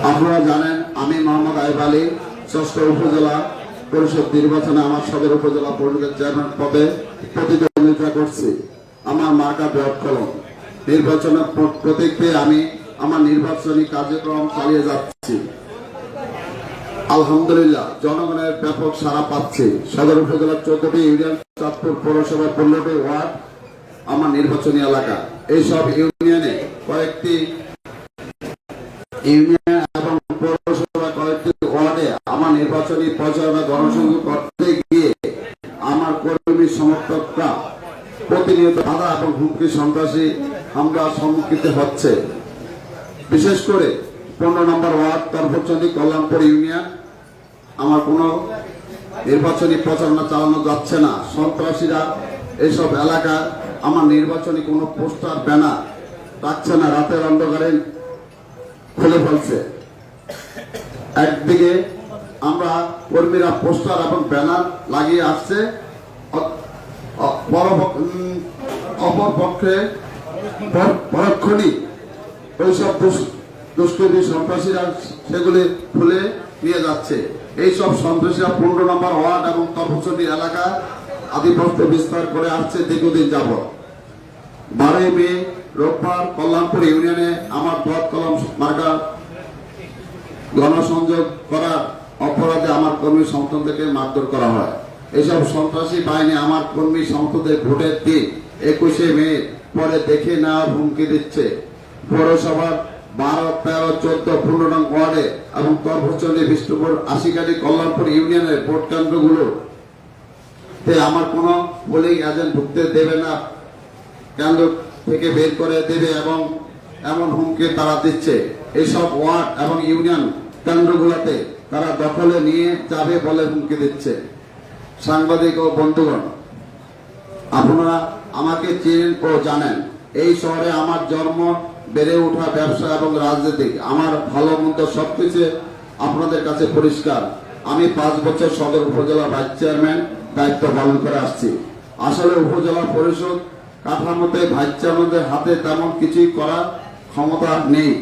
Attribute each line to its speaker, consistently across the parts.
Speaker 1: আপনারা জানেন আমি মোহাম্মদ আইব আলী ষষ্ঠ উপজেলা পরিষদ নির্বাচনে আমার সদর উপজেলা পরিষদের চেয়ারম্যান পদে প্রতিদ্বন্দ্বিতা করছি। আমার মার্কা ব্যাট কলম। নির্বাচনের প্রতীক পেয়ে আমি আমার নির্বাচনী কার্যক্রম চালিয়ে যাচ্ছি। আলহামদুলিল্লাহ জনগণের ব্যাপক সাড়া পাচ্ছি। সদর উপজেলার 14টি ইউনিয়ন, চাঁদপুর পৌরসভা 15টি ওয়ার্ড আমার নির্বাচনী এলাকা। এইসব ইউনিয়নে কয়েকটি ইউনিয়ন এবং পৌরসভা কয়েকটি ওয়ার্ডে আমার নির্বাচনী প্রচারণা গণসংযোগ করতে গিয়ে আমার কর্মী সমর্থকরা প্রতিনিয়ত বাধা এবং হুমকি সন্ত্রাসী হামলার সম্মুখীন হচ্ছে। বিশেষ করে 15 নম্বর ওয়ার্ড তরফচন্ডী কল্যাণপুর ইউনিয়ন আমার কোনো নির্বাচনী প্রচারণা চালানো যাচ্ছে না। সন্ত্রাসীরা এইসব এলাকা আমার নির্বাচনী কোনো পোস্টার ব্যানার রাখছে না, রাতের অন্ধকারে খুলে ফেলছে। একদিকে আমরা কর্মীরা পোস্টার এবং ব্যানার লাগিয়ে আসছে, অপরপক্ষে পরক্ষণই ওইসব দুষ্কৃতী সন্ত্রাসীরা সেগুলি খুলে নিয়ে যাচ্ছে। এইসব সন্ত্রাসীরা 15 নম্বর ওয়ার্ড এবং তরফচন্ডী এলাকা আধিপত্য বিস্তার করে আসছে দীর্ঘদিন যাবৎ। 12 মে রোববার কল্যাণপুর ইউনিয়নে আমার ব্যাট কলম মার্কা গণসংযোগ করার অপরাধে আমার কর্মী সমর্থকদেরকে মারধর করা হয়। এইসব সন্ত্রাসী বাহিনী আমার কর্মী সমর্থকদের ভোটের দিন 21শে মে পরে দেখে নেওয়ার হুমকি দিচ্ছে। পৌরসভার 12, 13, 14, 15 নং ওয়ার্ডে এবং তরফচন্ডী, বিষ্ণুপুর, আশিকাটি, কল্যাণপুর ইউনিয়নের ভোট কেন্দ্রগুলো আমার কোনো পোলিং এজেন্ট ঢুকতে দেবে না, কেন্দ্র থেকে বের করে দেবে এবং এমন হুমকি তারা দিচ্ছে। এইসব ওয়ার্ড এবং ইউনিয়ন কেন্দ্রগুলোতে তারা দখলে নিয়ে যাবে বলে হুমকি দিচ্ছে। সাংবাদিক ও বন্ধুগণ, আপনারা আমাকে চেনেন ও জানেন। এই শহরে আমার জন্ম, বেড়ে ওঠা, ব্যবসা এবং রাজনীতি, আমার ভালো মন্দ সবকিছু আপনাদের কাছে পরিষ্কার। আমি 5 বছর সদর উপজেলা ভাইস চেয়ারম্যান দায়িত্ব পালন করে আসছি। আসলে উপজেলা পরিষদ কাঠামোতে ভাইস চেয়ারম্যানদের হাতে তেমন কিছুই করার ক্ষমতা নেই।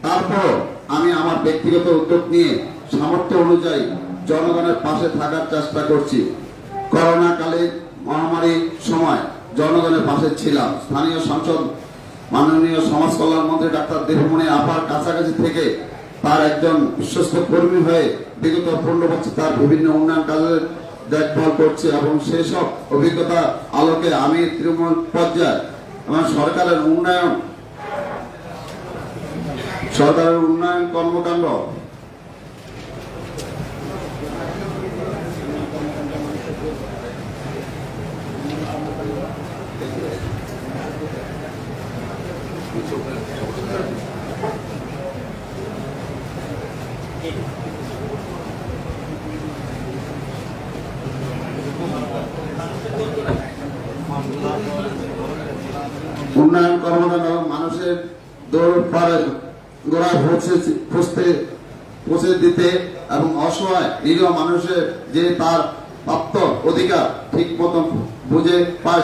Speaker 1: তারপর আমি আমার ব্যক্তিগত উদ্যোগ নিয়ে সামর্থ্য অনুযায়ী জনগণের পাশে থাকার চেষ্টা করছি। করোনাকালীন মহামারীর সময় জনগণের পাশে ছিলাম। স্থানীয় সাংসদ মাননীয় সমাজ কল্যাণ মন্ত্রী ডাক্তার দেবমণি আপার কাছাকাছি থেকে তার একজন বিশ্বস্ত কর্মী হয়ে বিগত 15 বছর তার বিভিন্ন উন্নয়ন কাজের দেখভাল করছে এবং সেসব অভিজ্ঞতা আলোকে আমি তৃণমূল পর্যায়ে আমার সরকারের উন্নয়ন কর্মকাণ্ড উন্নয়ন কর্মকাণ্ড মানুষের গোড়ায় পৌঁছে দিতে এবং অসহায় নিরীহ মানুষের যে তার প্রাপ্ত অধিকার ঠিক মতন বুঝে পায়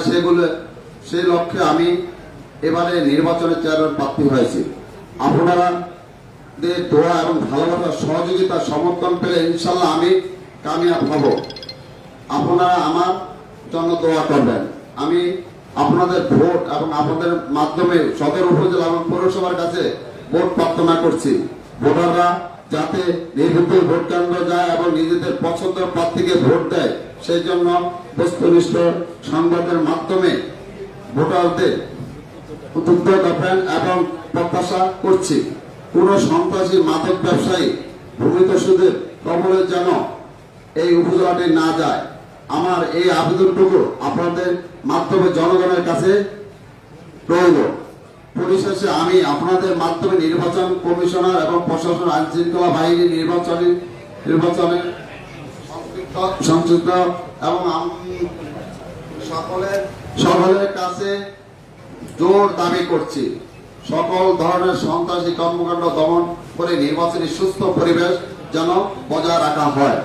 Speaker 1: সেই লক্ষ্যে আমি এবারে নির্বাচনের চেয়ারম্যান প্রার্থী হয়েছি। আপনারা দোয়া এবং ভালোবাসার সহযোগিতা সমর্থন পেলে ইনশাল্লাহ আমি কামিয়াব হব। আপনারা আমার জন্য দোয়া করবেন। আমি আপনাদের ভোট এবং আপনাদের মাধ্যমে সদর উপজেলা এবং পৌরসভার কাছে ভোট প্রার্থনা করছি। ভোটাররা যাতে নির্ভুল ভোট কেন্দ্র যায় এবং নিজেদের পছন্দের প্রার্থীকে ভোট দেয়, সেই জন্য বস্তুনিষ্ঠ সংবাদের মাধ্যমে ভোটারদের উদ্বুদ্ধ করবেন এবং প্রত্যাশা করছি কোন সন্ত্রাসী মাদক ব্যবসায়ী ভূমিদস্যুদের কবলে যেন এই উপজেলাটি না যায়। আমার এই আবেদনটুকু আপনাদের মাধ্যমে জনগণের কাছে রইল। পরিশেষে আমি আপনাদের মাধ্যমে নির্বাচন কমিশনার এবং প্রশাসন, আইন শৃঙ্খলা বাহিনী নির্বাচনে সংশ্লিষ্ট এবং সকলের কাছে জোর দাবি করছি সকল ধরনের সন্ত্রাসী কর্মকাণ্ড দমন করে নির্বাচনী সুস্থ পরিবেশ যেন বজায় রাখা হয়।